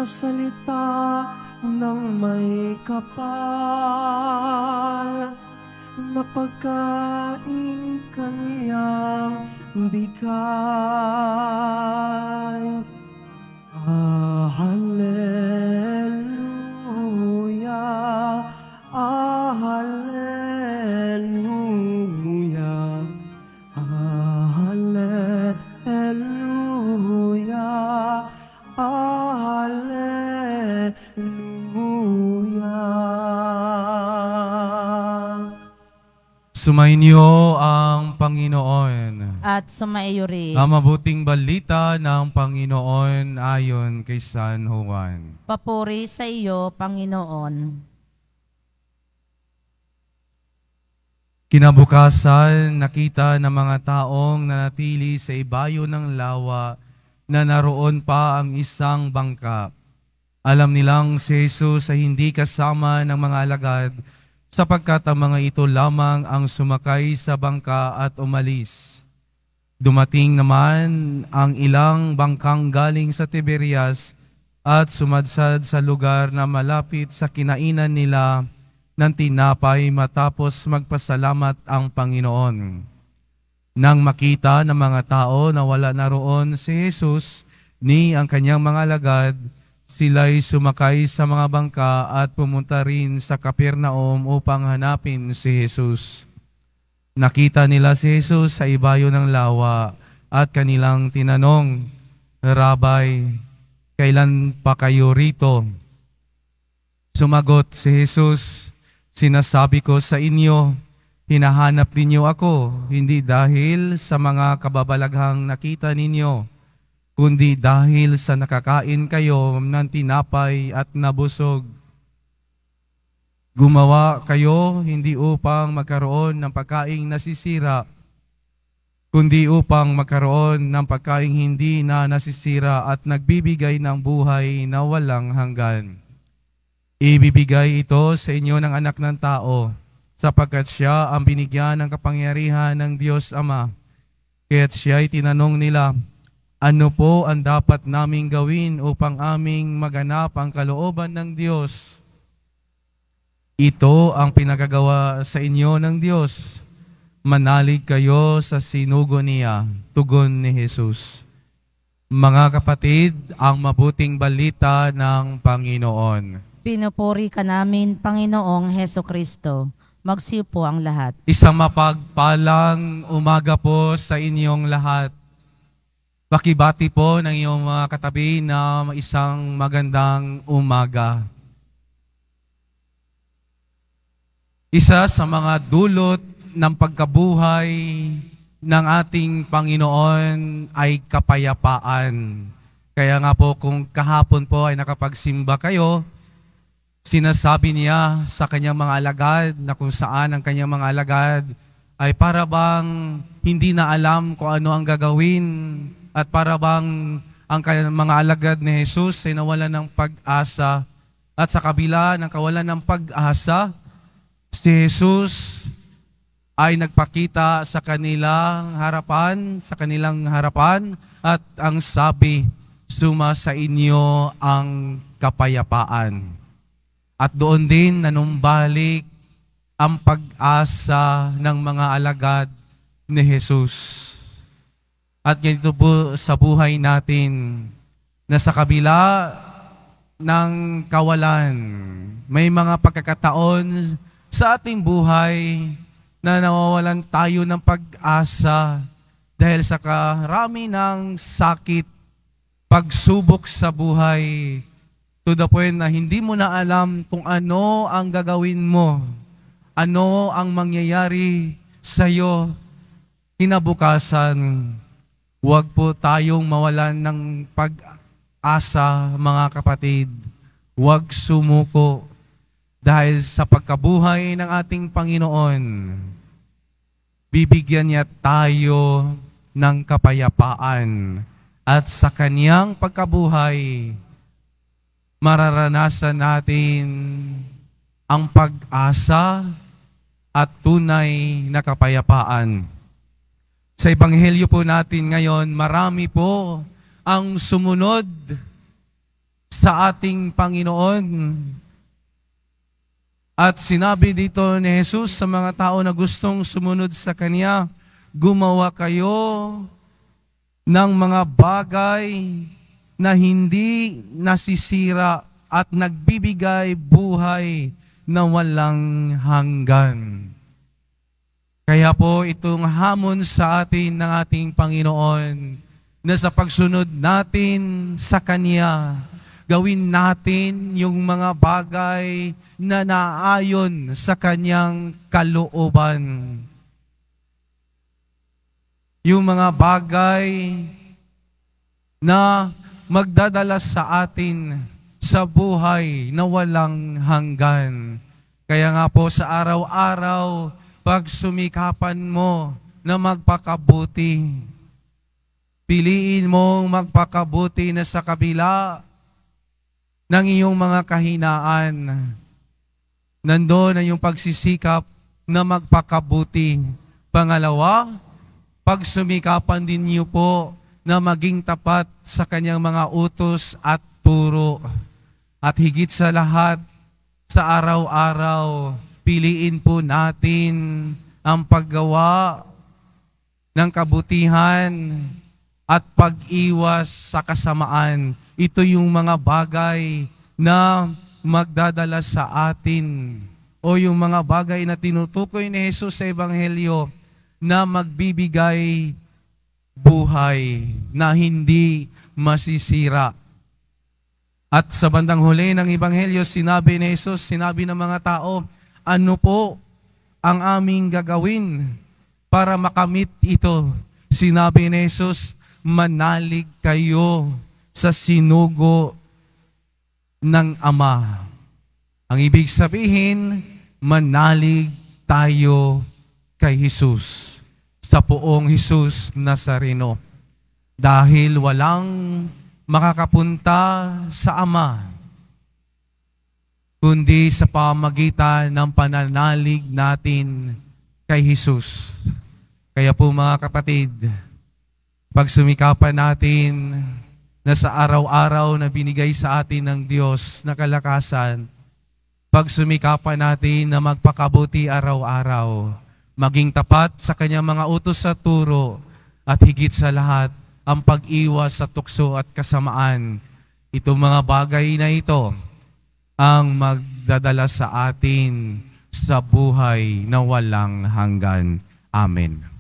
salita ng may kapal na pagkain kaniyang bigay. Hallelujah, hallelujah, hallelujah, hallelujah. Sumainyo ang Panginoon. At sumaiyo rin. Ang mabuting balita ng Panginoon ayon kay San Juan. Papuri sa iyo, Panginoon. Kinabukasan, nakita ng mga taong nanatili sa ibayo ng lawa na naroon pa ang isang bangka. Alam nilang si Jesus ay hindi kasama ng mga alagad sapagkat ang mga ito lamang ang sumakay sa bangka at umalis. Dumating naman ang ilang bangkang galing sa Tiberias at sumadsad sa lugar na malapit sa kinainan nila ng tinapay matapos magpasalamat ang Panginoon. Nang makita ng mga tao na wala na roon si Jesus ni ang kanyang mga alagad, sila'y sumakay sa mga bangka at pumunta rin sa Capernaum upang hanapin si Jesus. Nakita nila si Jesus sa ibayo ng lawa at kanilang tinanong, Rabay, kailan pa kayo rito? Sumagot si Jesus, sinasabi ko sa inyo, hinahanap ninyo ako, hindi dahil sa mga kababalaghang nakita ninyo, kundi dahil sa nakakain kayo ng tinapay at nabusog. Gumawa kayo hindi upang magkaroon ng pagkaing nasisira, kundi upang magkaroon ng pagkaing hindi na nasisira at nagbibigay ng buhay na walang hanggan. Ibibigay ito sa inyo ng Anak ng Tao, sapagkat siya ang binigyan ng kapangyarihan ng Diyos Ama. Kaya't siya'y tinanong nila, ano po ang dapat naming gawin upang aming maganap ang kalooban ng Diyos? Ito ang pinagagawa sa inyo ng Diyos. Manalig kayo sa sinugo niya, tugon ni Jesus. Mga kapatid, ang mabuting balita ng Panginoon. Pinupuri ka namin, Panginoong Heso Kristo. Magsiyo po ang lahat. Isang mapagpalang umaga po sa inyong lahat. Pakibati po ng iyong mga katabi na isang magandang umaga. Isa sa mga dulot ng pagkabuhay ng ating Panginoon ay kapayapaan. Kaya nga po kung kahapon po ay nakapagsimba kayo, sinasabi niya sa kanyang mga alagad na kung saan ang kanyang mga alagad ay para bang hindi na alam kung ano ang gagawin at para bang ang mga alagad ni Jesus ay nawalan ng pag-asa. At sa kabila ng kawalan ng pag-asa, si Jesus ay nagpakita sa kanilang harapan at ang sabi, suma sa inyo ang kapayapaan. At doon din nanumbalik ang pag-asa ng mga alagad ni Jesus. At ganito po sa buhay natin, na sa kabila ng kawalan, may mga pagkakataon sa ating buhay na nawawalan tayo ng pag-asa dahil sa karami ng sakit, pagsubok sa buhay, to the point na hindi mo na alam kung ano ang gagawin mo, ano ang mangyayari sa iyo kinabukasan. Huwag po tayong mawalan ng pag-asa, mga kapatid. Huwag sumuko dahil sa pagkabuhay ng ating Panginoon, bibigyan niya tayo ng kapayapaan at sa kanyang pagkabuhay, mararanasan natin ang pag-asa at tunay na kapayapaan. Sa Ebanghelyo po natin ngayon, marami po ang sumunod sa ating Panginoon. At sinabi dito ni Jesus sa mga tao na gustong sumunod sa Kanya, gumawa kayo ng mga bagay na hindi nasisira at nagbibigay buhay na walang hanggan. Kaya po itong hamon sa atin ng ating Panginoon na sa pagsunod natin sa Kanya, gawin natin yung mga bagay na naayon sa Kanyang kalooban. Yung mga bagay na magdadala sa atin sa buhay na walang hanggan. Kaya nga po sa araw-araw, pag sumikapan mo na magpakabuti, piliin mong magpakabuti na sa kabila ng iyong mga kahinaan. Nandoon na yung pagsisikap na magpakabuti. Pangalawa, pagsumikapan din niyo po na maging tapat sa Kanyang mga utos at turo. At higit sa lahat, sa araw-araw, piliin po natin ang paggawa ng kabutihan at pag-iwas sa kasamaan. Ito yung mga bagay na magdadala sa atin o yung mga bagay na tinutukoy ni Jesus sa Ebanghelyo na magbibigay buhay na hindi masisira. At sa bandang huli ng Ebanghelyo, sinabi ni Jesus, sinabi ng mga tao, ano po ang aming gagawin para makamit ito? Sinabi ni Jesus, manalig kayo sa sinugo ng Ama. Ang ibig sabihin, manalig tayo kay Jesus, sa poong Jesus Nazareno. Dahil walang makakapunta sa Ama, kundi sa pamamagitan ng pananalig natin kay Jesus. Kaya po mga kapatid, pagsumikapan natin na sa araw-araw na binigay sa atin ng Diyos na kalakasan, pagsumikapan natin na magpakabuti araw-araw, maging tapat sa Kanyang mga utos at turo, at higit sa lahat, ang pag-iwas sa tukso at kasamaan. Itong mga bagay na ito ang magdadala sa atin sa buhay na walang hanggan. Amen.